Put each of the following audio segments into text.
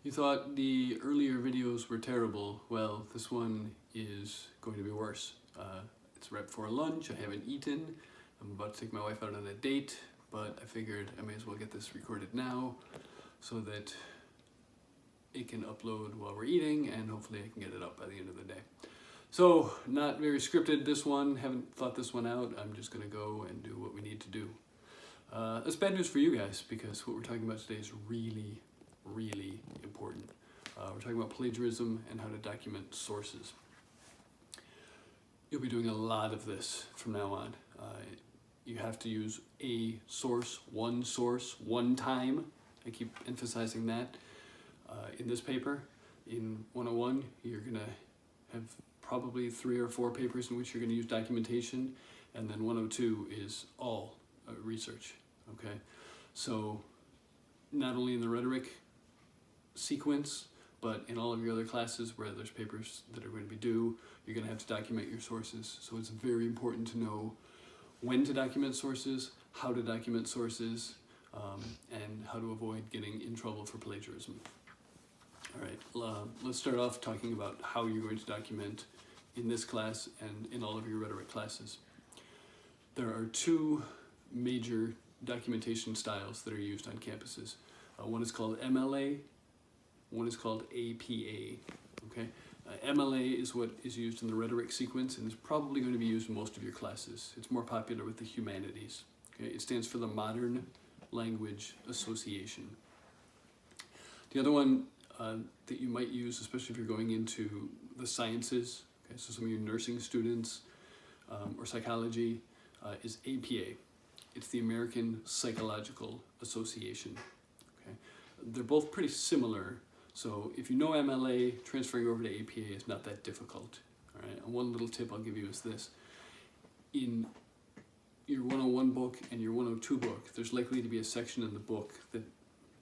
You thought the earlier videos were terrible. Well, this one is going to be worse. It's right before lunch, I haven't eaten. I'm about to take my wife out on a date, but I figured I may as well get this recorded now so that it can upload while we're eating and hopefully I can get it up by the end of the day. So, not very scripted this one, haven't thought this one out. I'm just gonna go and do what we need to do. That's bad news for you guys because what we're talking about today is really important. We're talking about plagiarism and how to document sources. You'll be doing a lot of this from now on. You have to use a source, one time. I keep emphasizing that. In this paper, in 101, you're gonna have probably 3 or 4 papers in which you're gonna use documentation, and then 102 is all research, okay? So not only in the rhetoric sequence, but in all of your other classes where there's papers that are going to be due, you're going to have to document your sources. So it's very important to know when to document sources, how to document sources, and how to avoid getting in trouble for plagiarism. All right, let's start off talking about how you're going to document in this class and in all of your rhetoric classes. There are 2 major documentation styles that are used on campuses. One is called MLA, one is called APA, okay? MLA is what is used in the rhetoric sequence and is probably going to be used in most of your classes. It's more popular with the humanities, okay? It stands for the Modern Language Association. The other one that you might use, especially if you're going into the sciences, okay? So some of your nursing students or psychology, is APA. It's the American Psychological Association, okay? They're both pretty similar. So if you know MLA, transferring over to APA is not that difficult. All right. And one little tip I'll give you is this. In your 101 book and your 102 book, there's likely to be a section in the book that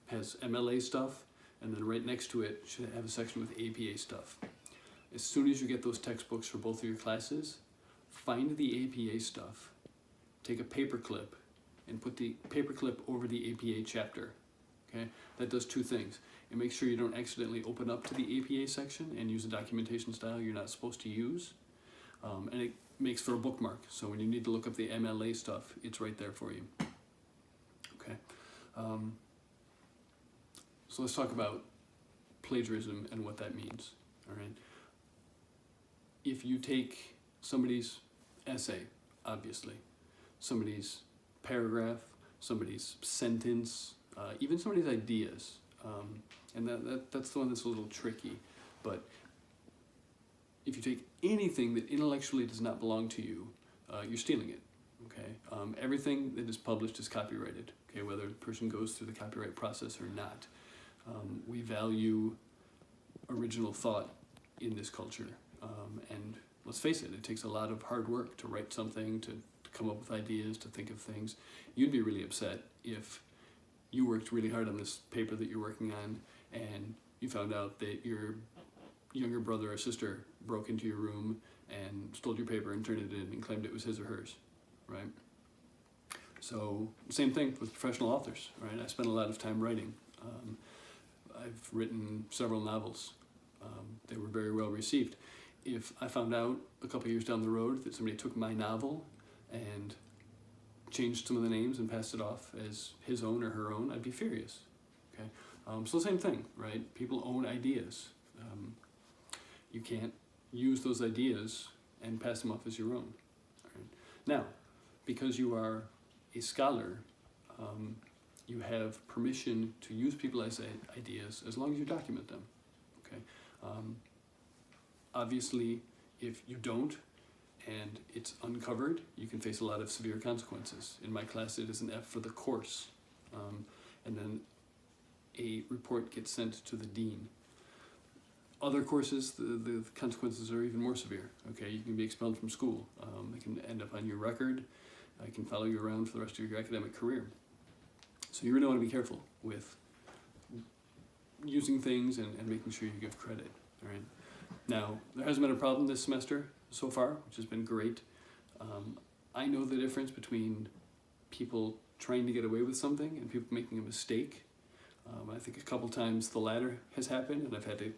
has MLA stuff, and then right next to it should have a section with APA stuff. As soon as you get those textbooks for both of your classes, find the APA stuff, take a paper clip, and put the paper clip over the APA chapter. Okay? That does 2 things. And make sure you don't accidentally open up to the APA section and use a documentation style you're not supposed to use. And it makes for a bookmark. So when you need to look up the MLA stuff, it's right there for you. Okay. So let's talk about plagiarism and what that means. All right. If you take somebody's essay, obviously, somebody's paragraph, somebody's sentence, even somebody's ideas, and that's the one that's a little tricky. But if you take anything that intellectually does not belong to you, you're stealing it, okay? Everything that is published is copyrighted, okay, whether the person goes through the copyright process or not. We value original thought in this culture, and let's face it, it takes a lot of hard work to write something, to come up with ideas, to think of things. You'd be really upset if you worked really hard on this paper that you're working on and you found out that your younger brother or sister broke into your room and stole your paper and turned it in and claimed it was his or hers, right? So same thing with professional authors, right? I spent a lot of time writing. I've written several novels. They were very well received. If I found out a couple years down the road that somebody took my novel and changed some of the names and passed it off as his own or her own, I'd be furious, okay? So same thing, right? People own ideas. You can't use those ideas and pass them off as your own. Right? Now, because you are a scholar, you have permission to use people's ideas as long as you document them, okay? Obviously, if you don't, and it's uncovered, you can face a lot of severe consequences. In my class, it is an F for the course. And then a report gets sent to the dean. Other courses, the consequences are even more severe. Okay, you can be expelled from school. It can end up on your record. It can follow you around for the rest of your academic career. So you really want to be careful with using things and making sure you give credit. All right. Now, there hasn't been a problem this semester so far, which has been great. I know the difference between people trying to get away with something and people making a mistake. I think a couple times the latter has happened, and I've had to,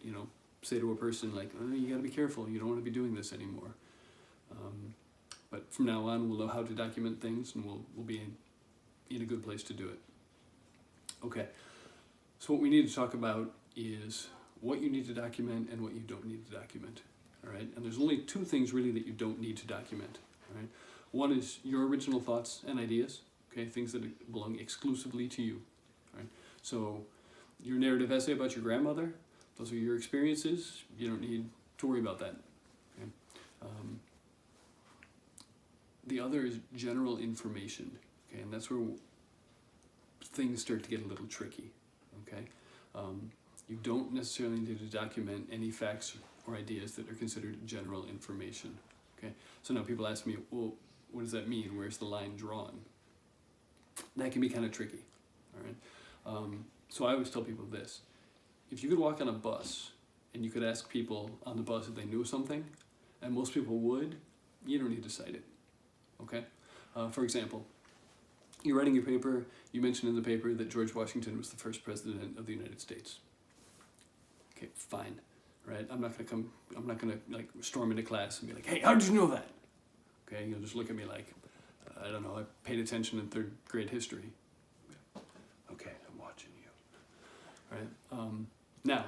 say to a person like, oh, you got to be careful. You don't want to be doing this anymore. But from now on, we'll know how to document things, and we'll be in a good place to do it. Okay. So what we need to talk about is what you need to document and what you don't need to document. All right. And there's only two things really that you don't need to document. All right. One is your original thoughts and ideas. Okay. Things that belong exclusively to you. All right. So your narrative essay about your grandmother, those are your experiences. You don't need to worry about that. Okay. The other is general information. Okay. And that's where things start to get a little tricky. Okay. You don't necessarily need to document any facts or ideas that are considered general information. Okay. So now people ask me, well, what does that mean? Where's the line drawn? That can be kind of tricky. All right. So I always tell people this: if you could walk on a bus and you could ask people on the bus if they knew something, and most people would, you don't need to cite it. Okay. For example, you're writing your paper. You mentioned in the paper that George Washington was the first president of the United States. Okay, fine, right? I'm not gonna like storm into class and be like, hey, how did you know that? Okay, you'll just look at me like, I don't know, I paid attention in third grade history. Okay, I'm watching you. Right? Now,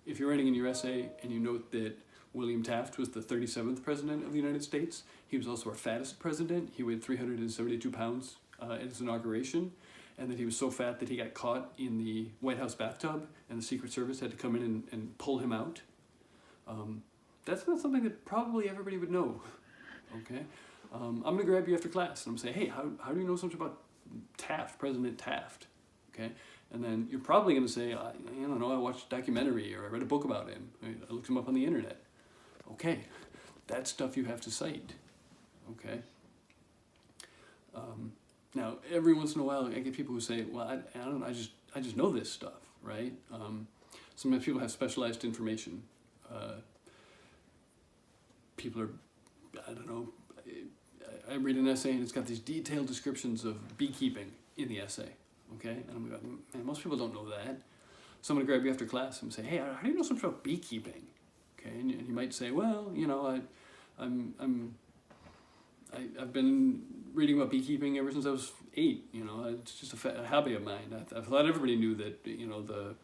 if you're writing in your essay and you note that William Taft was the 37th president of the United States, he was also our fattest president. He weighed 372 pounds at his inauguration, and that he was so fat that he got caught in the White House bathtub and the Secret Service had to come in and pull him out. That's not something that probably everybody would know. Okay, I'm going to grab you after class and I'm going to say, hey, how do you know something about Taft, President Taft? Okay, and then you're probably going to say, I don't know, I watched a documentary or I read a book about him. I looked him up on the internet. Okay, that's stuff you have to cite. Okay. Now, every once in a while, I get people who say, well, I don't know, I just know this stuff, right? Sometimes people have specialized information. People are, I don't know, I read an essay and it's got these detailed descriptions of beekeeping in the essay, okay? And I'm going, man, most people don't know that. So I'm going to grab you after class and say, hey, how do you know something about beekeeping? Okay, and you might say, well, I've been reading about beekeeping ever since I was 8. It's just a hobby of mine. I thought everybody knew that, the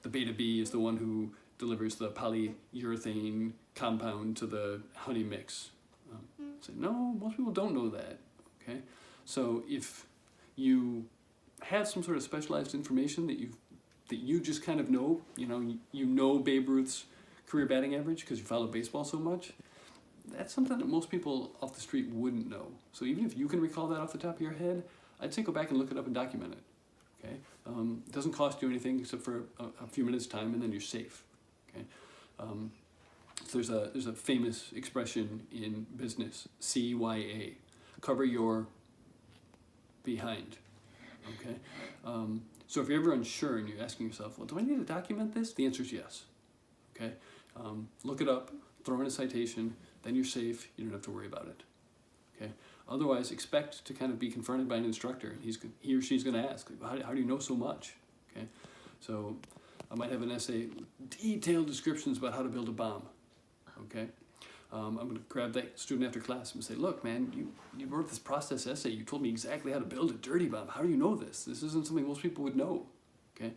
beta bee is the one who delivers the polyurethane compound to the honey mix. Say, no, most people don't know that. Okay, so if you have some sort of specialized information that you just kind of know, you know Babe Ruth's career batting average because you follow baseball so much. That's something that most people off the street wouldn't know. So even if you can recall that off the top of your head, I'd say go back and look it up and document it. Okay, it doesn't cost you anything except for a few minutes' time, and then you're safe. Okay, so there's a famous expression in business, CYA, cover your behind. Okay, so if you're ever unsure and you're asking yourself, well, do I need to document this? The answer is yes. Okay, look it up, throw in a citation. Then you're safe, you don't have to worry about it. Okay. Otherwise, expect to kind of be confronted by an instructor, and he or she's going to ask, how do you know so much? Okay. So I might have an essay, detailed descriptions about how to build a bomb. Okay. I'm going to grab that student after class and say, look, man, you wrote this process essay. You told me exactly how to build a dirty bomb. How do you know this? This isn't something most people would know. Okay.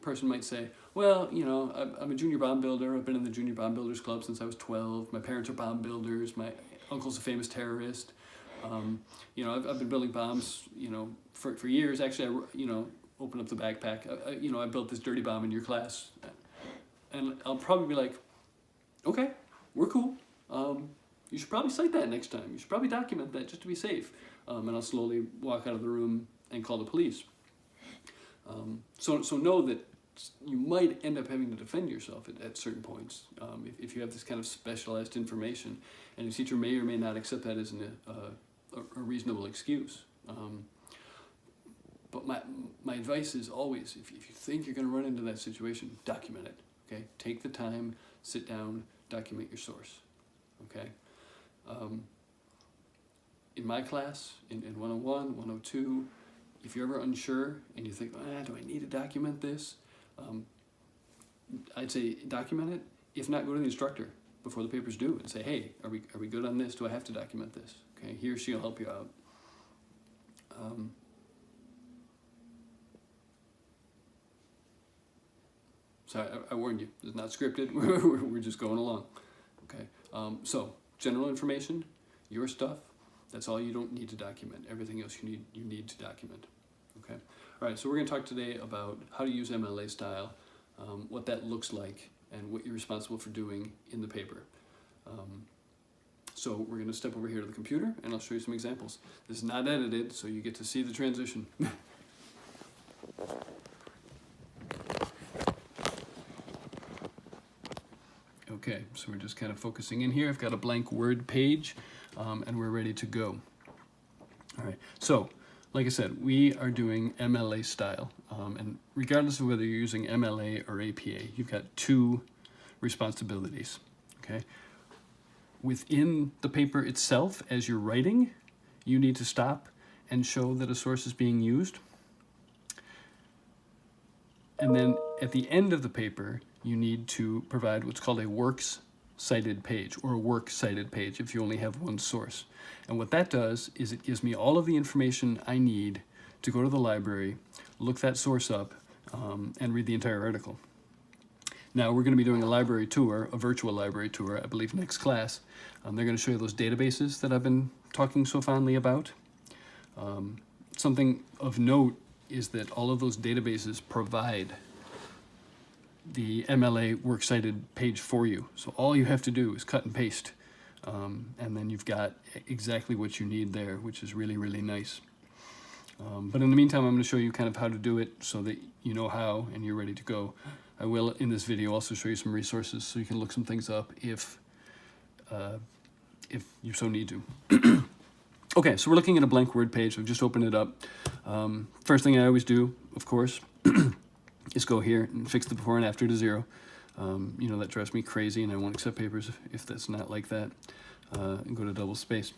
Person might say, well, I'm a junior bomb builder. I've been in the Junior Bomb Builders Club since I was 12. My parents are bomb builders. My uncle's a famous terrorist. I've been building bombs, for years. Actually, I opened up the backpack. I built this dirty bomb in your class. And I'll probably be like, okay, we're cool. You should probably cite that next time. You should probably document that just to be safe. And I'll slowly walk out of the room and call the police. So know that you might end up having to defend yourself at certain points if you have this kind of specialized information, and your teacher may or may not accept that as a reasonable excuse. But my advice is always, if you think you're going to run into that situation, document it. Okay, take the time, sit down, document your source. Okay. In my class, in 101, 102. if you're ever unsure and you think, do I need to document this? I'd say document it. If not, go to the instructor before the paper's due and say, hey, are we good on this? Do I have to document this? Okay, he or she will help you out. So I warned you, it's not scripted, we're just going along. Okay, so general information, your stuff, that's all you don't need to document. Everything else you need to document. Okay, all right, so we're gonna talk today about how to use MLA style, what that looks like, and what you're responsible for doing in the paper. So we're gonna step over here to the computer and I'll show you some examples. This is not edited, so you get to see the transition. Okay, so we're just kind of focusing in here. I've got a blank Word page, and we're ready to go. All right, so like I said, we are doing MLA style, and regardless of whether you're using MLA or APA, you've got two responsibilities, okay? Within the paper itself, as you're writing, you need to stop and show that a source is being used. And then at the end of the paper, you need to provide what's called a works cited page, or a works cited page if you only have one source. And what that does is it gives me all of the information I need to go to the library, look that source up, and read the entire article. Now we're going to be doing a library tour, a virtual library tour, I believe next class. They're going to show you those databases that I've been talking so fondly about. Something of note is that all of those databases provide the MLA works cited page for you. So all you have to do is cut and paste, and then you've got exactly what you need there, which is really, really nice. But in the meantime, I'm going to show you kind of how to do it so that you know how and you're ready to go. I will, in this video, also show you some resources so you can look some things up if you so need to. Okay, so we're looking at a blank Word page. I've just opened it up. First thing I always do, of course, is go here and fix the before and after to 0. You know, that drives me crazy and I won't accept papers if that's not like that. And go to double space.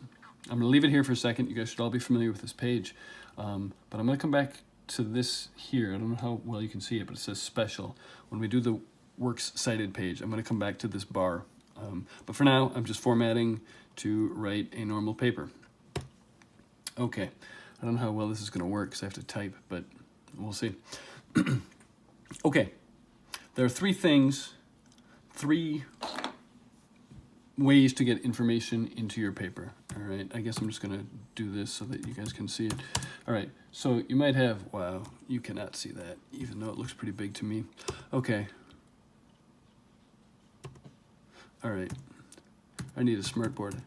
I'm going to leave it here for a second. You guys should all be familiar with this page. But I'm going to come back to this here. I don't know how well you can see it, but it says special. When we do the works cited page, I'm going to come back to this bar. But for now, I'm just formatting to write a normal paper. Okay, I don't know how well this is going to work because I have to type, but we'll see. Okay, there are three ways to get information into your paper. All right, I guess I'm just going to do this so that you guys can see it. All right, so you might have, wow, you cannot see that, even though it looks pretty big to me. Okay. All right, I need a smartboard.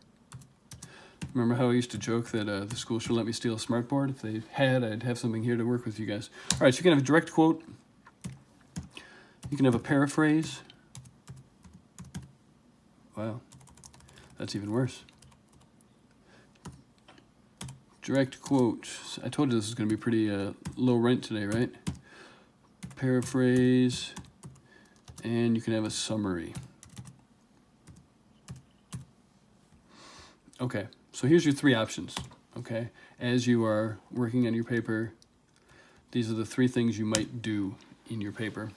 Remember how I used to joke that the school should let me steal a smartboard? If they had, I'd have something here to work with you guys. All right, so you can have a direct quote. You can have a paraphrase. Wow, that's even worse. Direct quote. I told you this was going to be pretty low rent today, right? Paraphrase, and you can have a summary. Okay, so here's your three options, okay? As you are working on your paper, these are the three things you might do in your paper.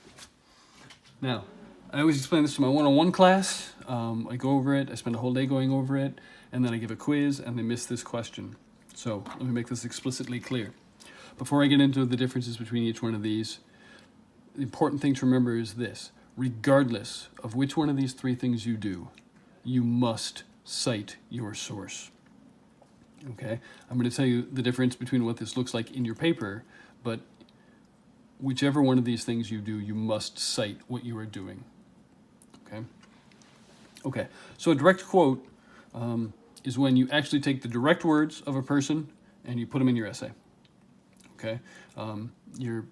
Now, I always explain this to my one-on-one class. I go over it, I spend a whole day going over it, and then I give a quiz, and they miss this question. So let me make this explicitly clear. Before I get into the differences between each one of these, the important thing to remember is this. Regardless of which one of these three things you do, you must cite your source. Okay, I'm going to tell you the difference between what this looks like in your paper, but whichever one of these things you do, you must cite what you are doing. Okay. Okay, so a direct quote is when you actually take the direct words of a person and you put them in your essay. Okay, you're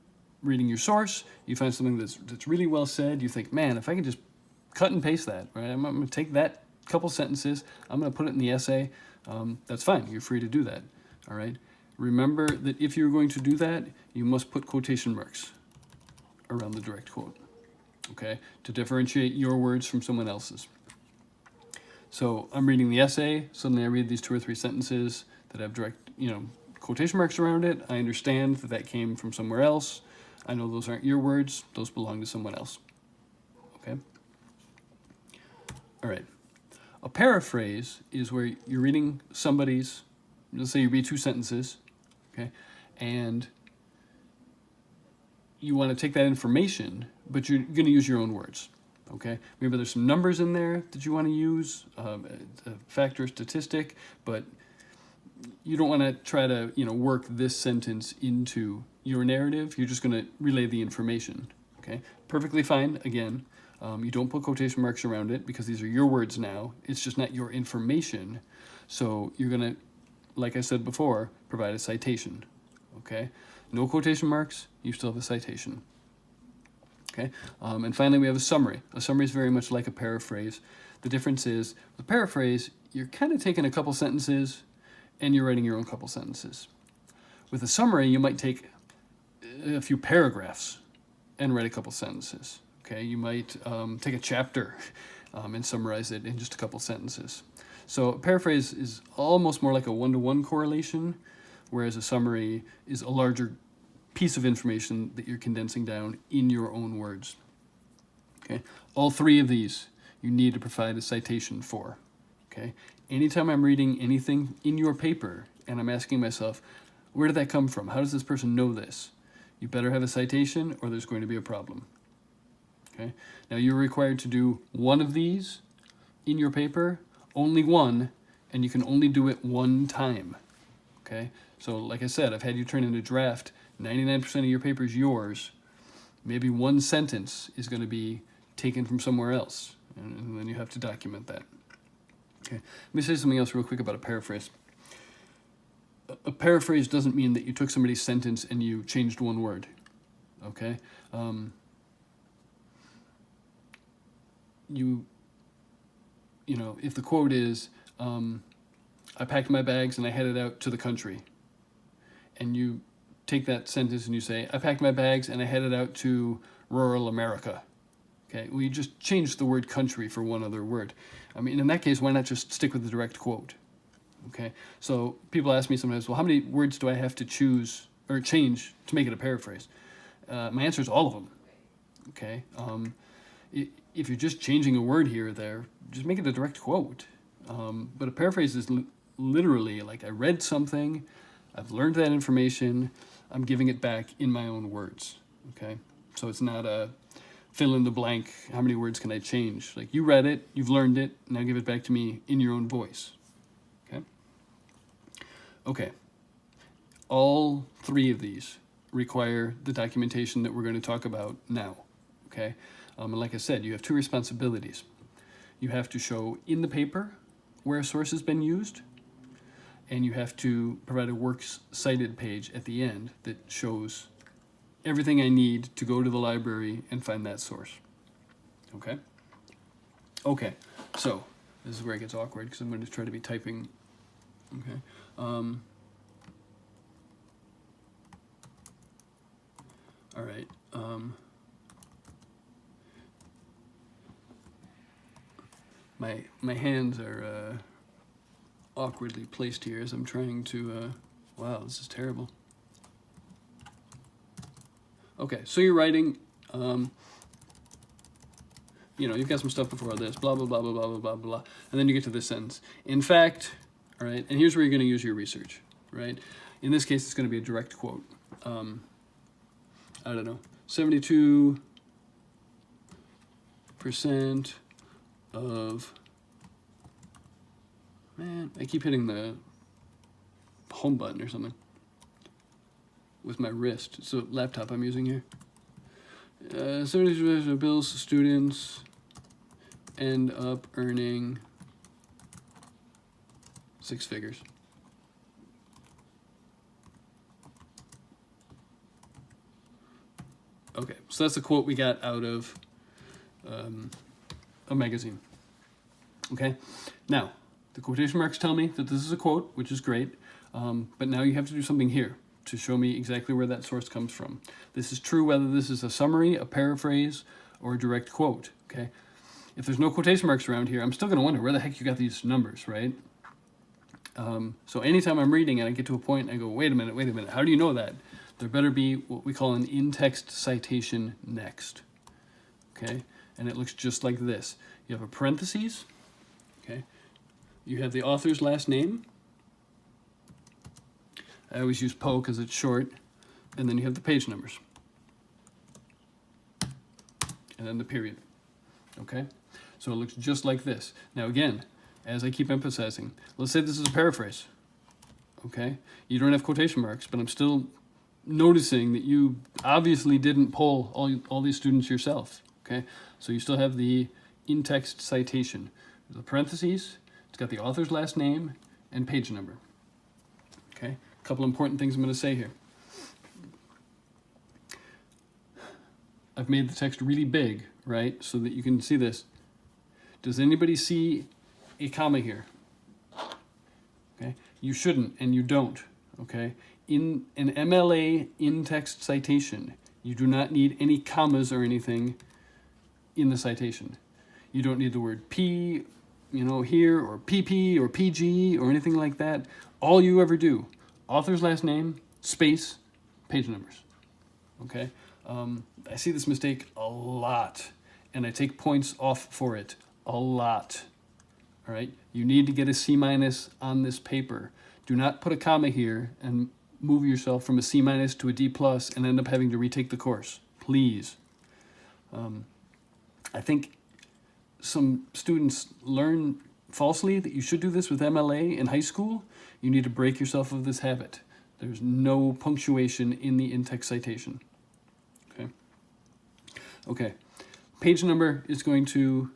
reading your source, you find something that's really well said, you think, man, if I could just cut and paste that, right? I'm going to take that couple sentences, I'm going to put it in the essay. That's fine. You're free to do that. All right. Remember that if you're going to do that, you must put quotation marks around the direct quote, okay, to differentiate your words from someone else's. So I'm reading the essay. Suddenly I read these 2 or 3 sentences that have direct, quotation marks around it, I understand that that came from somewhere else. I know those aren't your words. Those belong to someone else. Okay? All right. A paraphrase is where you're reading somebody's, let's say you read 2 sentences, okay, and you want to take that information, but you're going to use your own words, okay? Maybe there's some numbers in there that you want to use, a factor or statistic, but you don't want to try to, work this sentence into your narrative. You're just going to relay the information, okay? Perfectly fine, again. You don't put quotation marks around it because these are your words now. It's just not your information. So you're going to, like I said before, provide a citation, okay? No quotation marks, you still have a citation, okay? And finally, we have a summary. A summary is very much like a paraphrase. The difference is, with a paraphrase, you're kind of taking a couple sentences and you're writing your own couple sentences. With a summary, you might take a few paragraphs and write a couple sentences. Okay, you might take a chapter and summarize it in just a couple sentences. So a paraphrase is almost more like a one-to-one correlation, whereas a summary is a larger piece of information that you're condensing down in your own words. Okay, all 3 of these you need to provide a citation for. Okay, anytime I'm reading anything in your paper and I'm asking myself, where did that come from? How does this person know this? You better have a citation or there's going to be a problem. Okay. Now you're required to do 1 of these in your paper, only 1, and you can only do it 1 time. Okay. So like I said, I've had you turn in a draft. 99% of your paper is yours. Maybe 1 sentence is going to be taken from somewhere else, and then you have to document that. Okay. Let me say something else real quick about a paraphrase. A paraphrase doesn't mean that you took somebody's sentence and you changed 1 word. Okay. If the quote is, I packed my bags and I headed out to the country, and you take that sentence and you say, I packed my bags and I headed out to rural America. Okay, well, you just changed the word country for 1 other word. I mean, in that case, why not just stick with the direct quote? Okay, so people ask me sometimes, well, how many words do I have to choose or change to make it a paraphrase? My answer is all of them. Okay. If you're just changing a word here or there, just make it a direct quote. But a paraphrase is literally like I read something, I've learned that information, I'm giving it back in my own words. Okay, so it's not a fill in the blank, how many words can I change? Like you read it, you've learned it, now give it back to me in your own voice. Okay. Okay. All 3 of these require the documentation that we're going to talk about now. Okay. And like I said, you have 2 responsibilities. You have to show in the paper where a source has been used, and you have to provide a works cited page at the end that shows everything I need to go to the library and find that source. Okay? Okay, so this is where it gets awkward because I'm going to try to be typing. Okay. All right. My hands are awkwardly placed here as I'm trying to, wow, this is terrible. Okay, so you're writing, you've got some stuff before this, blah, blah, blah, blah, blah, blah, blah, blah, and then you get to this sentence. In fact, all right, and here's where you're going to use your research, right? In this case, it's going to be a direct quote. I don't know, 72% of, man, I keep hitting the home button or something with my wrist. It's a laptop I'm using here. 70% of Bill's students end up earning 6 figures. Okay, so that's a quote we got out of a magazine. Okay, now the quotation marks tell me that this is a quote, which is great, but now you have to do something here to show me exactly where that source comes from. This is true whether this is a summary, a paraphrase, or a direct quote. Okay, if there's no quotation marks around here, I'm still going to wonder where the heck you got these numbers, right? So anytime I'm reading and I get to a point, I go, wait a minute, how do you know that? There better be what we call an in-text citation next, okay? And it looks just like this. You have a parentheses, okay? You have the author's last name. I always use Poe because it's short. And then you have the page numbers. And then the period, okay? So it looks just like this. Now again, as I keep emphasizing, let's say this is a paraphrase, okay? You don't have quotation marks, but I'm still noticing that you obviously didn't poll all these students yourself, okay? So you still have the in-text citation. The parentheses, it's got the author's last name and page number, okay? A couple important things I'm going to say here. I've made the text really big, right, so that you can see this. Does anybody see a comma here? Okay, you shouldn't, and you don't, okay? In an MLA in-text citation, you do not need any commas or anything in the citation. You don't need the word P, here, or PP, or PG, or anything like that. All you ever do, author's last name, space, page numbers, okay? I see this mistake a lot, and I take points off for it a lot. All right, you need to get a C- on this paper. Do not put a comma here and move yourself from a C- to a D+ and end up having to retake the course, please. I think some students learn falsely that you should do this with MLA in high school. You need to break yourself of this habit. There's no punctuation in the in-text citation. Okay, page number is going to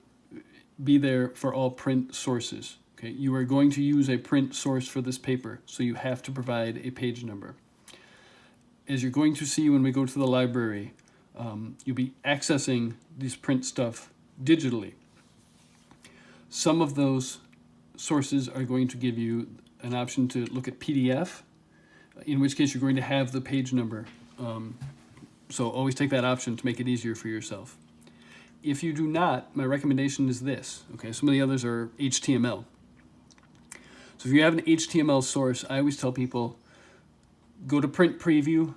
be there for all print sources. Okay, you are going to use a print source for this paper, so you have to provide a page number. As you're going to see when we go to the library, you'll be accessing this print stuff digitally. Some of those sources are going to give you an option to look at PDF, in which case you're going to have the page number. So always take that option to make it easier for yourself. If you do not, my recommendation is this. Okay, some of the others are HTML. So if you have an HTML source, I always tell people, go to print preview,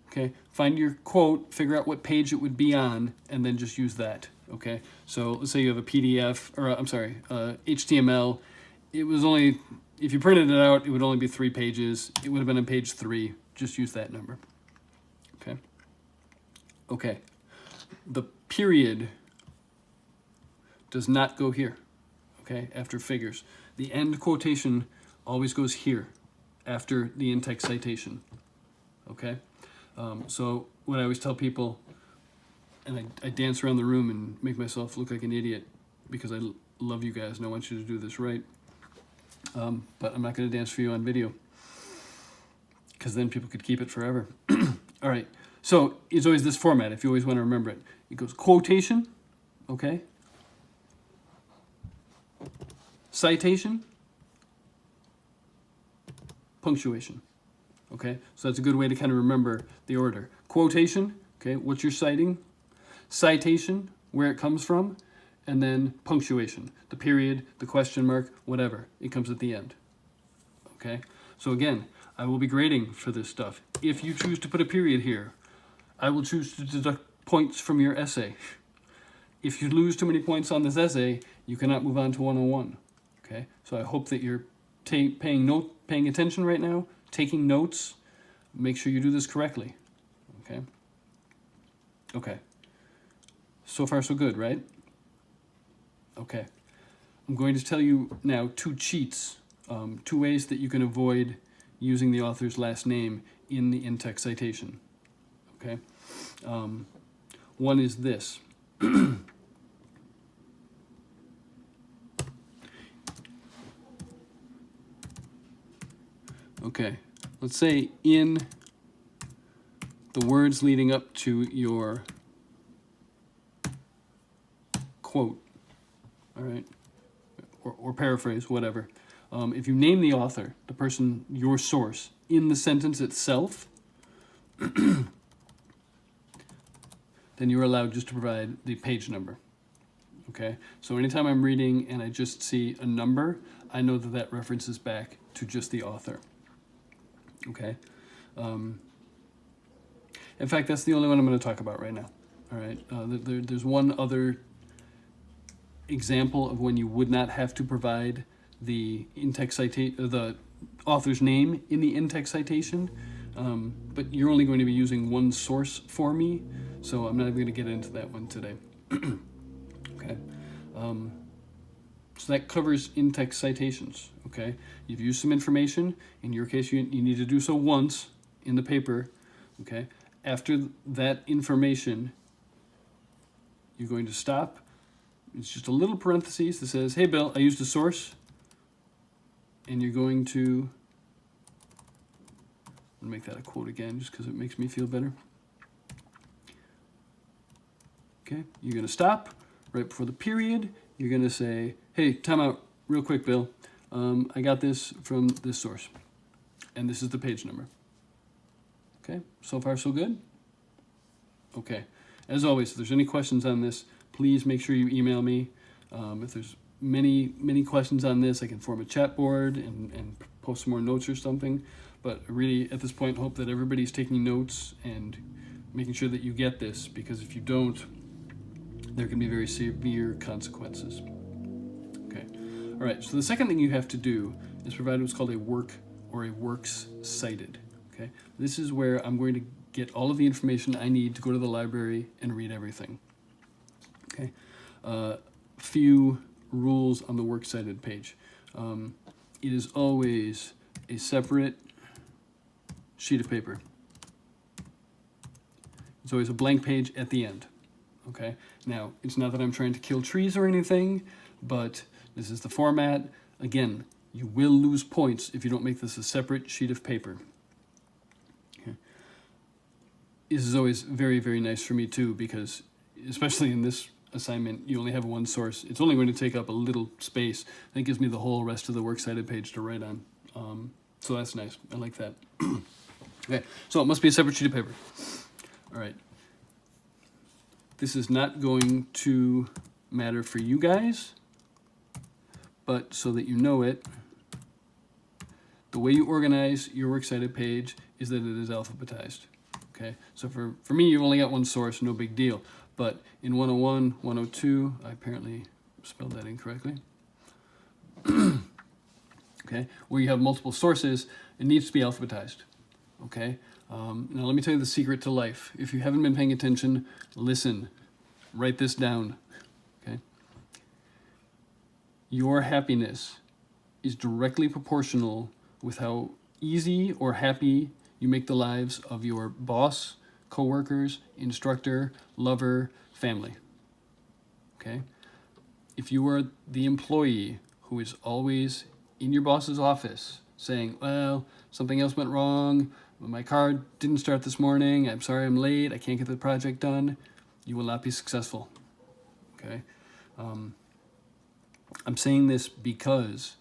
okay, find your quote, figure out what page it would be on, and then just use that, okay? So let's say you have a PDF, or HTML. It was only, if you printed it out, it would only be 3 pages. It would have been on page 3. Just use that number, okay? Okay, the period does not go here, okay, after figures. The end quotation always goes here after the in-text citation, okay? So what I always tell people, and I dance around the room and make myself look like an idiot because I love you guys and I want you to do this right, but I'm not going to dance for you on video because then people could keep it forever. All right. So it's always this format, if you always want to remember it. It goes quotation, okay? Citation, punctuation, okay? So that's a good way to kind of remember the order. Quotation, okay, what you're citing. Citation, where it comes from. And then punctuation, the period, the question mark, whatever. It comes at the end, okay? So again, I will be grading for this stuff. If you choose to put a period here, I will choose to deduct points from your essay. If you lose too many points on this essay, you cannot move on to 101. Okay, so I hope that you're paying attention right now, taking notes. Make sure you do this correctly. Okay. Okay. So far, so good, right? Okay. I'm going to tell you now 2 cheats, 2 ways that you can avoid using the author's last name in the in-text citation. Okay. One is this. Okay, let's say in the words leading up to your quote, all right, or paraphrase, whatever. If you name the author, the person, your source, in the sentence itself, then you're allowed just to provide the page number. Okay, so anytime I'm reading and I just see a number, I know that that references back to just the author. Okay. In fact, that's the only one I'm going to talk about right now. All right. There's one other example of when you would not have to provide the in-text citation, the author's name in the in-text citation, but you're only going to be using one source for me, so I'm not even going to get into that one today. Okay. So that covers in-text citations. Okay. You've used some information. In your case, you need to do so once in the paper. Okay. After that information, you're going to stop. It's just a little parenthesis that says, hey, Bill, I used a source. And you're going to make that a quote again just because it makes me feel better. Okay, you're going to stop right before the period. You're going to say, hey, time out real quick, Bill. I got this from this source. And this is the page number. Okay, so far so good? Okay, as always, if there's any questions on this, please make sure you email me. If there's many questions on this, I can form a chat board and post some more notes or something. But I really, at this point, hope that everybody's taking notes and making sure that you get this, because if you don't, there can be very severe consequences. Okay, all right, so the second thing you have to do is provide what's called a work or a works cited. Okay, this is where I'm going to get all of the information I need to go to the library and read everything. Okay, few rules on the works cited page. It is always a separate sheet of paper. It's always a blank page at the end. Okay, now it's not that I'm trying to kill trees or anything, but this is the format. Again, you will lose points if you don't make this a separate sheet of paper. Okay. This is always very, very nice for me too, because especially in this assignment, you only have one source. It's only going to take up a little space. That gives me the whole rest of the works cited page to write on. So that's nice. I like that. Okay, so it must be a separate sheet of paper. All right. This is not going to matter for you guys, but so that you know it, the way you organize your works cited page is that it is alphabetized. Okay, so for me, you've only got one source, no big deal. But in 101, 102, I apparently spelled that incorrectly. Okay, where you have multiple sources, it needs to be alphabetized. Okay, now let me tell you the secret to life. If you haven't been paying attention, listen, write this down. Okay, your happiness is directly proportional with how easy or happy you make the lives of your boss, coworkers, instructor, lover, family. Okay? If you are the employee who is always in your boss's office saying, well, something else went wrong, my car didn't start this morning, I'm sorry I'm late, I can't get the project done, you will not be successful. Okay? I'm saying this because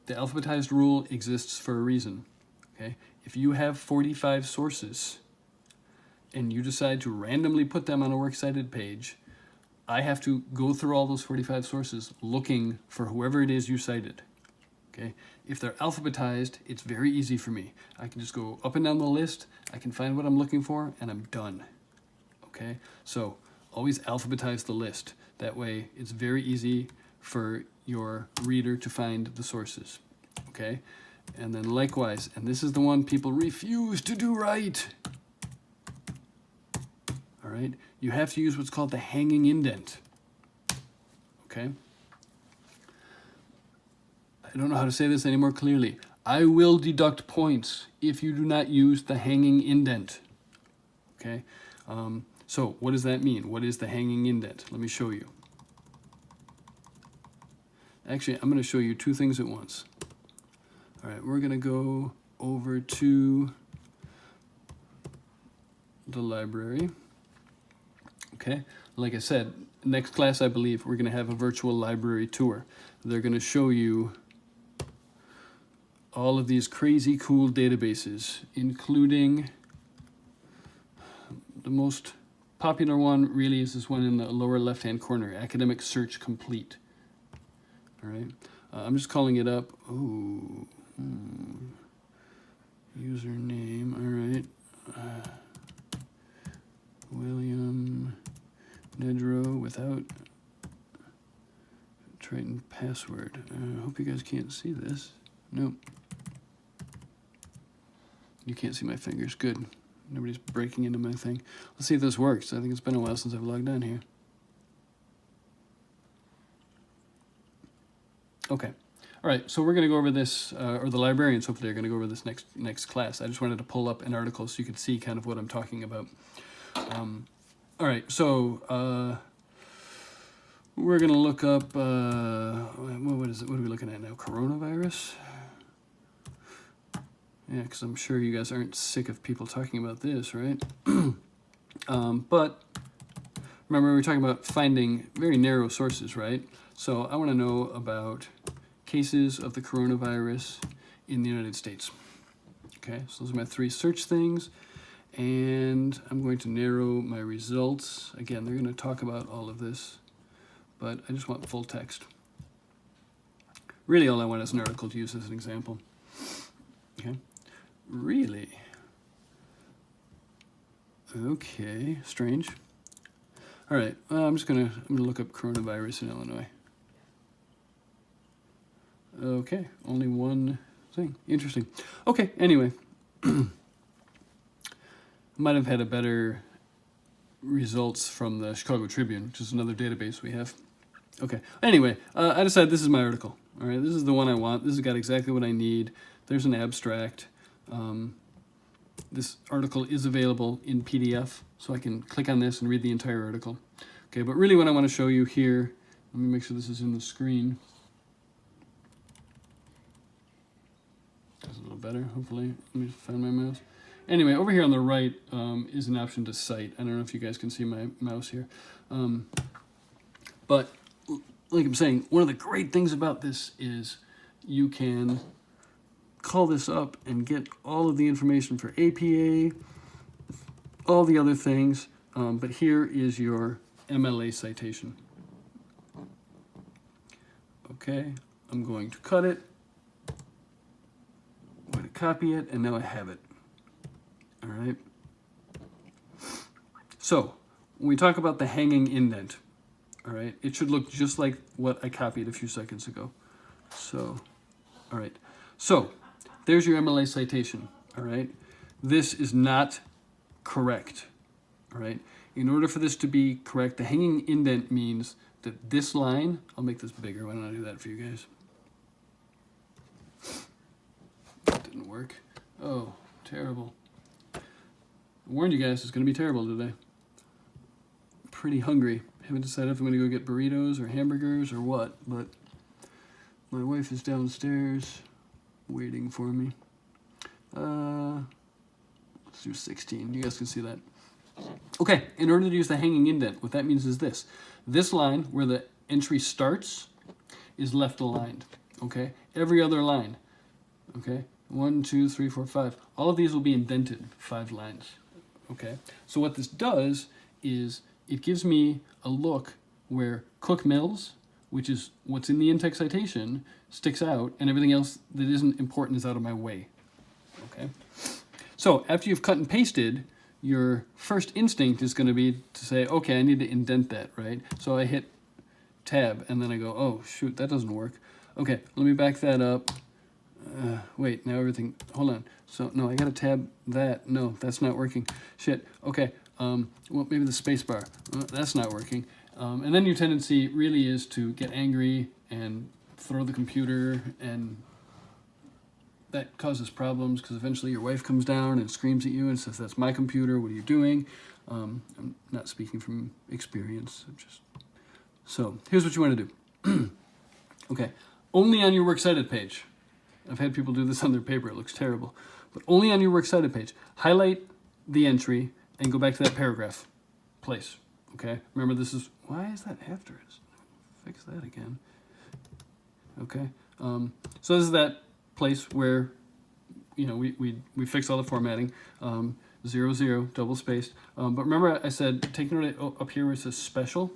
the alphabetized rule exists for a reason. Okay? If you have 45 sources and you decide to randomly put them on a works cited page, I have to go through all those 45 sources looking for whoever it is you cited. Okay? If they're alphabetized, it's very easy for me. I can just go up and down the list, I can find what I'm looking for, and I'm done. Okay? So always alphabetize the list. That way it's very easy for your reader to find the sources. Okay? And then likewise, and this is the one people refuse to do right. All right? You have to use what's called the hanging indent. Okay? I don't know how to say this any more clearly. I will deduct points if you do not use the hanging indent. Okay? So what does that mean? What is the hanging indent? Let me show you. Actually, I'm going to show you two things at once. All right, we're going to go over to the library. Okay, like I said, next class, I believe, we're going to have a virtual library tour. They're going to show you all of these crazy cool databases, including the most popular one really is this one in the lower left-hand corner, Academic Search Complete. All right. I'm just calling it up. Ooh, username. All right. William Nedrow without Triton password. I hope you guys can't see this. Nope. You can't see my fingers. Good. Nobody's breaking into my thing. Let's see if this works. I think it's been a while since I've logged on here. Okay. All right, so we're going to go over this, or the librarians hopefully are going to go over this next class. I just wanted to pull up an article so you could see kind of what I'm talking about. All right, so we're going to look up, what is it? What are we looking at now? Coronavirus? Yeah, because I'm sure you guys aren't sick of people talking about this, right? But remember, we were talking about finding very narrow sources, right? So I want to know about cases of the coronavirus in the United States. Okay, so those are my 3 search things. And I'm going to narrow my results. Again, they're going to talk about all of this, but I just want full text. Really, all I want is an article to use as an example. Okay. Really? Okay, strange. All right, I'm gonna look up coronavirus in Illinois. Okay, only one thing. Interesting. Okay, anyway. Might have had a better results from the Chicago Tribune, which is another database we have. Okay, anyway, I decided this is my article. All right, this is the one I want. This has got exactly what I need. There's an abstract. This article is available in PDF, so I can click on this and read the entire article. Okay, but really what I want to show you here, let me make sure this is in the screen. That's a little better, hopefully. Let me find my mouse. Anyway, over here on the right is an option to cite. I don't know if you guys can see my mouse here. But like I'm saying, one of the great things about this is you can call this up and get all of the information for APA, all the other things, but here is your MLA citation. Okay, I'm going to cut it, I'm going to copy it, and now I have it. All right. So when we talk about the hanging indent, all right, it should look just like what I copied a few seconds ago. So, all right. So there's your MLA citation, all right? This is not correct, all right? In order for this to be correct, the hanging indent means that this line, I'll make this bigger, why don't I do that for you guys? That didn't work. Oh, terrible. I warned you guys, it's gonna be terrible today. I'm pretty hungry. Haven't decided if I'm gonna go get burritos or hamburgers or what, but my wife is downstairs waiting for me. Let's do 16. You guys can see that. Okay, in order to use the hanging indent, what that means is this. This line, where the entry starts, is left aligned, okay? Every other line, okay? 1, 2, 3, 4, 5. All of these will be indented, 5 lines, okay? So what this does is it gives me a look where Cook Mills, which is what's in the in-text citation, sticks out, and everything else that isn't important is out of my way, okay? So after you've cut and pasted, your first instinct is going to be to say, okay, I need to indent that, right? So I hit tab, and then I go, oh, shoot, that doesn't work. Okay, let me back that up. Wait, now everything, hold on. So, no, I got to tab that. No, that's not working. Shit, okay, well, maybe the space bar. That's not working. And then your tendency really is to get angry and throw the computer, and that causes problems because eventually your wife comes down and screams at you and says, that's my computer, what are you doing? I'm not speaking from experience. So here's what you want to do. Okay, only on your Works Cited page. I've had people do this on their paper, it looks terrible. But only on your Works Cited page. Highlight the entry and go back to that paragraph place. Okay, remember this is, why is that after it? Fix that again. Okay, so this is that place where, you know, we fix all the formatting, 0, 0, double spaced. But remember I said, take note up here where it says special.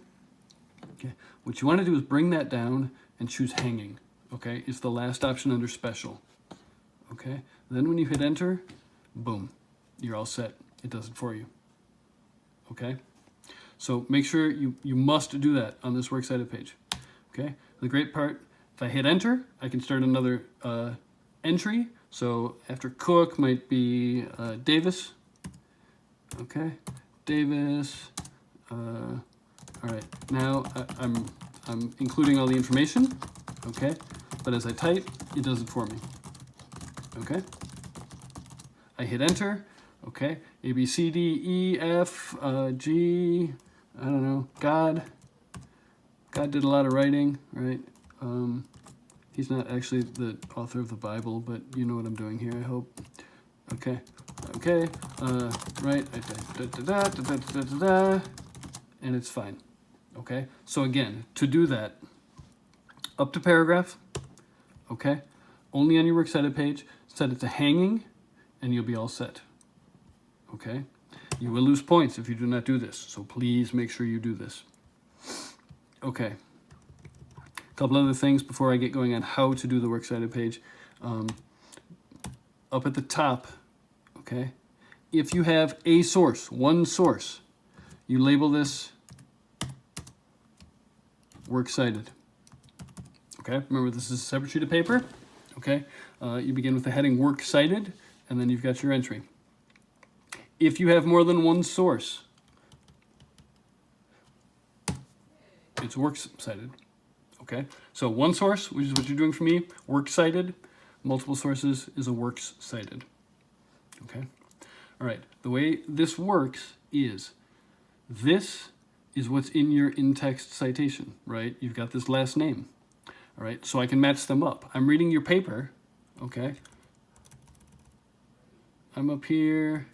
Okay, what you want to do is bring that down and choose hanging. okay? It's the last option under special, okay? Then when you hit enter, boom, you're all set. It does it for you, okay? So make sure you must do that on this Works Cited page, okay? The great part, if I hit enter, I can start another entry. So after Cook might be Davis, okay? Davis, all right, now I'm including all the information, okay? But as I type, it does it for me, okay? I hit enter, okay? A, B, C, D, E, F, G, I don't know, God did a lot of writing, right? He's not actually the author of the Bible, but you know what I'm doing here, I hope. Okay, right, and it's fine, okay? So again, to do that, up to paragraph, okay? Only on your Works Cited page, set it to hanging, and you'll be all set, okay? You will lose points if you do not do this, so please make sure you do this. Okay. A couple other things before I get going on how to do the Works Cited page. Up at the top, okay, if you have a source, one source, you label this Works Cited. Okay, remember this is a separate sheet of paper. Okay, you begin with the heading Works Cited, and then you've got your entry. If you have more than one source, it's Works Cited. Okay, so one source, which is what you're doing for me, Works Cited. Multiple sources is a Works Cited. Okay, all right. The way this works is this is what's in your in-text citation, right? You've got this last name, all right? So I can match them up. I'm reading your paper, okay? I'm up here,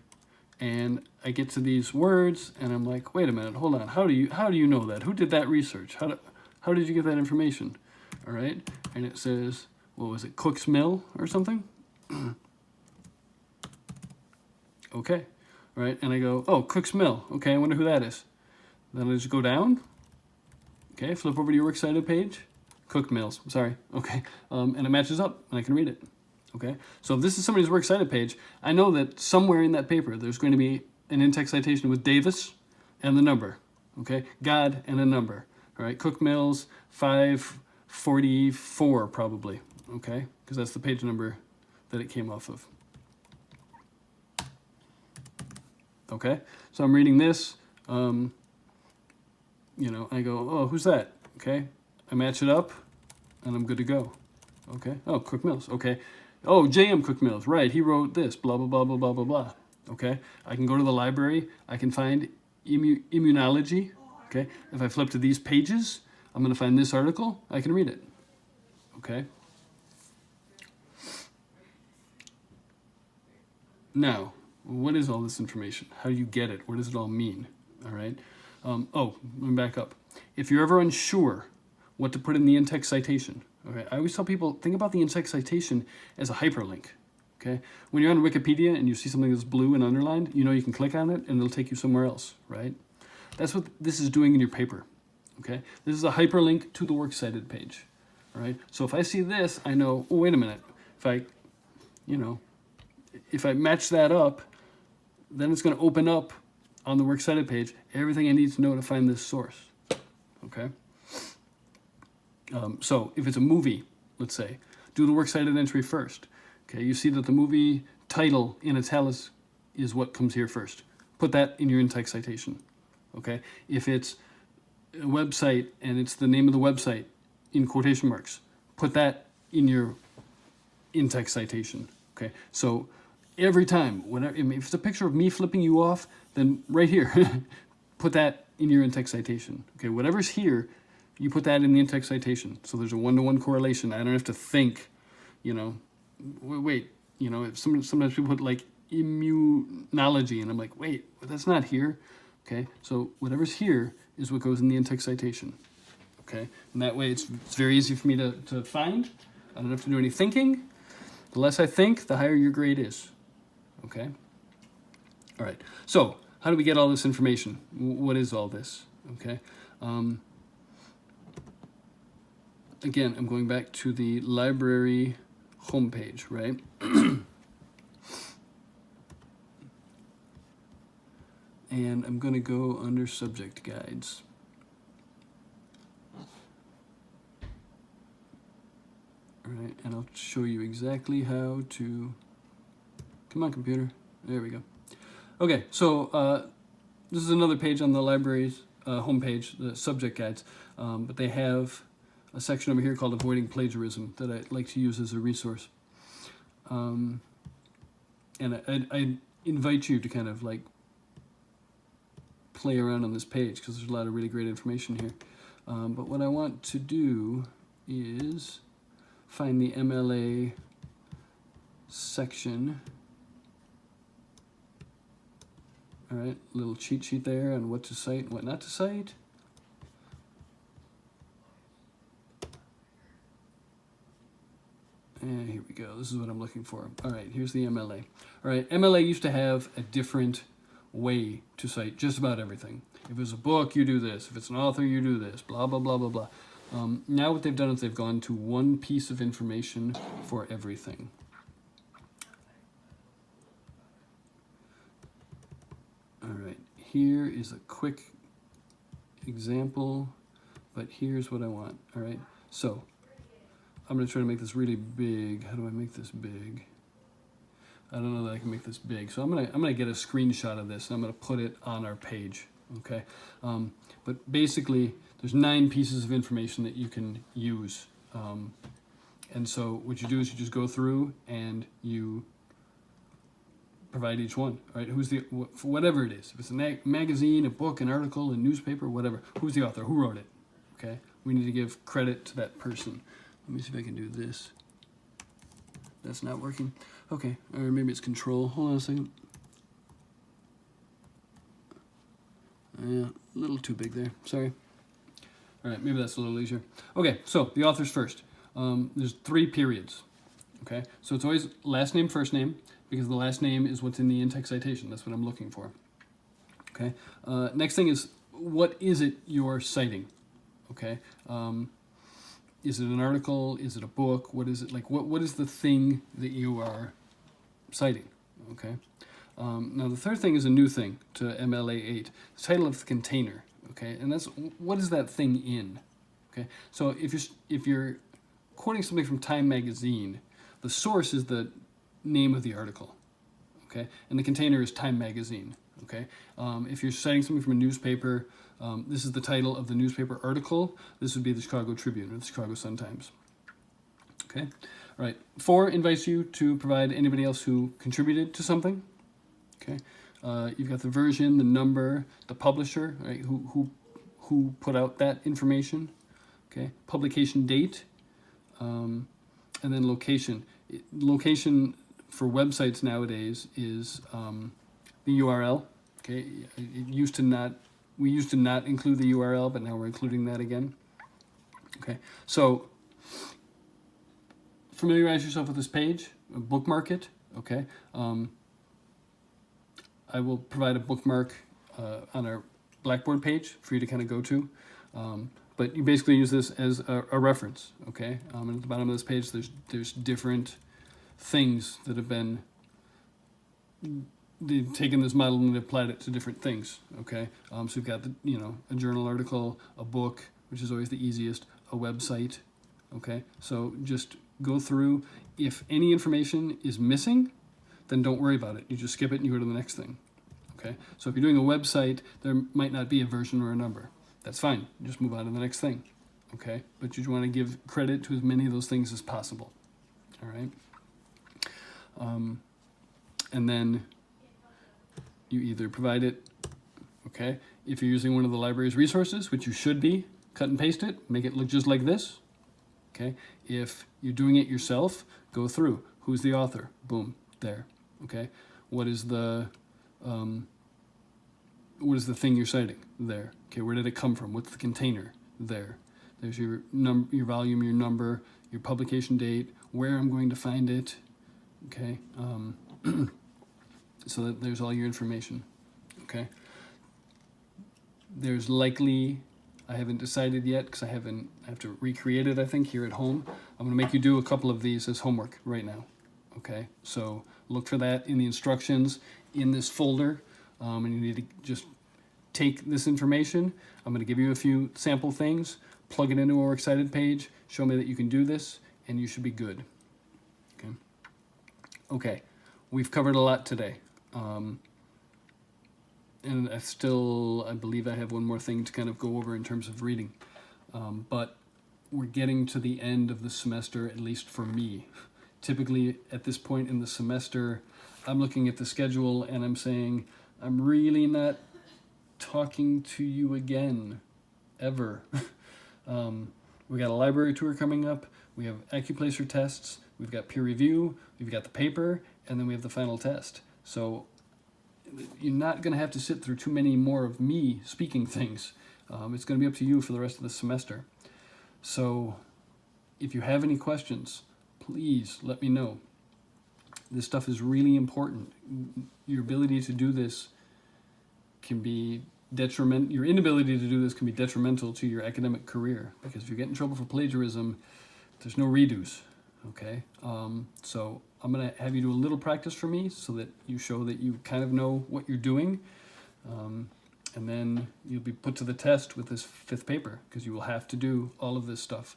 and I get to these words, and I'm like, wait a minute, hold on. How do you know that? Who did that research? How did you get that information? All right, and it says, what was it, Cook's Mill or something? Okay, all right, and I go, oh, Cook's Mill. Okay, I wonder who that is. Then I just go down. Okay, flip over to your Works Cited page. Cook Mills, sorry. Okay, and it matches up, and I can read it. Okay, so if this is somebody's Works Cited page, I know that somewhere in that paper there's going to be an in-text citation with Davis and the number. Okay, God and a number. All right, Cook Mills 544 probably. Okay, because that's the page number that it came off of. Okay, so I'm reading this. You know, I go, oh, who's that? Okay, I match it up, and I'm good to go. Okay, oh, Cook Mills. Okay, oh, J.M. Cook Mills, right? He wrote this. Blah blah blah blah blah blah blah. Okay, I can go to the library. I can find immunology. Okay, if I flip to these pages, I'm going to find this article. I can read it. Okay. Now, what is all this information? How do you get it? What does it all mean? All right. Oh, let me back up. If you're ever unsure what to put in the in-text citation, okay, I always tell people, think about the in-text citation as a hyperlink. Okay, when you're on Wikipedia and you see something that's blue and underlined, you know you can click on it and it'll take you somewhere else, right? That's what this is doing in your paper. Okay, this is a hyperlink to the Works Cited page. All right, so if I see this, I know, oh, wait a minute. If I match that up, then it's going to open up on the Works Cited page everything I need to know to find this source. Okay. So if it's a movie, let's say, do the Works Cited entry first. Okay, you see that the movie title in italics is what comes here first. Put that in your in-text citation. Okay, if it's a website and it's the name of the website in quotation marks, put that in your in-text citation. Okay, so every time, whenever, if it's a picture of me flipping you off, then right here, put that in your in-text citation. Okay, whatever's here, you put that in the in-text citation. So there's a one-to-one correlation. I don't have to think, wait, if sometimes people put like immunology, and I'm like, wait, that's not here. Okay, so whatever's here is what goes in the in-text citation. Okay, and that way it's very easy for me to find. I don't have to do any thinking. The less I think, the higher your grade is. Okay? All right. So, how do we get all this information? What is all this? Okay? again, I'm going back to the library homepage, right? And I'm going to go under subject guides. All right, and I'll show you exactly how to, come on computer, there we go. Okay, so this is another page on the library's homepage, the subject guides, but they have a section over here called Avoiding Plagiarism that I like to use as a resource. And I invite you to kind of like play around on this page because there's a lot of really great information here. But what I want to do is find the MLA section. All right, little cheat sheet there on what to cite and what not to cite. And here we go. This is what I'm looking for. All right, here's the MLA. All right, MLA used to have a different way to cite just about everything. If it's a book, you do this. If it's an author, you do this. Blah, blah, blah, blah, blah. Now what they've done is they've gone to one piece of information for everything. All right, here is a quick example, but here's what I want. All right, so I'm going to try to make this really big. How do I make this big? I don't know that I can make this big, so I'm gonna get a screenshot of this and I'm gonna put it on our page. Okay, but basically there's 9 pieces of information that you can use, and so what you do is you just go through and you provide each one. All right, who's the, for whatever it is, if it's a magazine, a book, an article, a newspaper, whatever, who's the author, who wrote it? Okay, we need to give credit to that person. Let me see if I can do this. That's not working. Okay, or maybe it's control. Hold on a second. Yeah, a little too big there. Sorry. All right, maybe that's a little easier. Okay, so the author's first. There's 3 periods. Okay, so it's always last name, first name, because the last name is what's in the in-text citation. That's what I'm looking for. Okay. Next thing is, what is it you're citing? Okay. Is it an article? Is it a book? What is it like? What is the thing that you are citing? Okay. Now the third thing is a new thing to MLA 8. The title of the container. Okay, and that's what is that thing in? Okay. So if you're quoting something from Time magazine, the source is the name of the article. Okay, and the container is Time magazine. Okay. If you're citing something from a newspaper, this is the title of the newspaper article. This would be the Chicago Tribune or the Chicago Sun-Times. Okay. All right. 4 invites you to provide anybody else who contributed to something. Okay. You've got the version, the number, the publisher, right? Who put out that information. Okay. Publication date, and then location. Location for websites nowadays is the URL. Okay. We used to not include the URL, but now we're including that again. Okay, so familiarize yourself with this page, bookmark it. Okay, I will provide a bookmark on our Blackboard page for you to kind of go to, but you basically use this as a reference. Okay, and at the bottom of this page, there's different things that have been. They've taken this model and applied it to different things. Okay, so we've got a journal article, a book, which is always the easiest, a website. Okay, so just go through. If any information is missing, then don't worry about it. You just skip it and you go to the next thing. Okay, so if you're doing a website, there might not be a version or a number. That's fine. Just move on to the next thing. Okay, but you want to give credit to as many of those things as possible. All right, and then you either provide it, okay, if you're using one of the library's resources, which you should be, cut and paste it, make it look just like this, okay? If you're doing it yourself, go through. Who's the author? Boom, there, okay? What is the thing you're citing? There, okay, where did it come from? What's the container? There. There's your volume, your number, your publication date, where I'm going to find it, okay? So that there's all your information, okay? There's likely I haven't decided yet because I have to recreate it, I think, here at home. I'm going to make you do a couple of these as homework right now. Okay, so look for that in the instructions in this folder, and you need to just take this information. I'm going to give you a few sample things, plug it into a Works Cited page, show me that you can do this, and you should be good. Okay, okay. We've covered a lot today. And I believe I have one more thing to kind of go over in terms of reading. But we're getting to the end of the semester, at least for me. Typically, at this point in the semester, I'm looking at the schedule and I'm saying, I'm really not talking to you again, ever. We got a library tour coming up, we have Accuplacer tests, we've got peer review, we've got the paper, and then we have the final test. So you're not going to have to sit through too many more of me speaking things. It's going to be up to you for the rest of the semester. So if you have any questions, please let me know. This stuff is really important. Your ability to do this can be detrimental. Your inability to do this can be detrimental to your academic career, because if you get in trouble for plagiarism, there's no redos. Okay, so I'm going to have you do a little practice for me so that you show that you kind of know what you're doing. And then you'll be put to the test with this 5th paper, because you will have to do all of this stuff.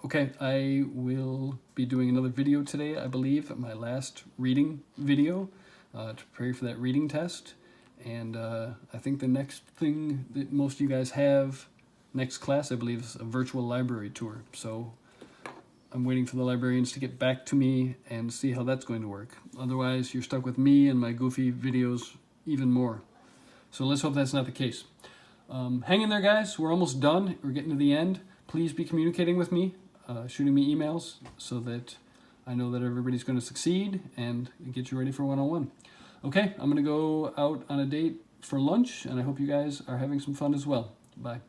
Okay, I will be doing another video today, I believe, my last reading video to prepare you for that reading test. And I think the next thing that most of you guys have, next class, I believe, is a virtual library tour. So I'm waiting for the librarians to get back to me and see how that's going to work. Otherwise, you're stuck with me and my goofy videos even more. So let's hope that's not the case. Hang in there, guys. We're almost done. We're getting to the end. Please be communicating with me, shooting me emails so that I know that everybody's going to succeed and get you ready for one-on-one. Okay, I'm going to go out on a date for lunch, and I hope you guys are having some fun as well. Bye.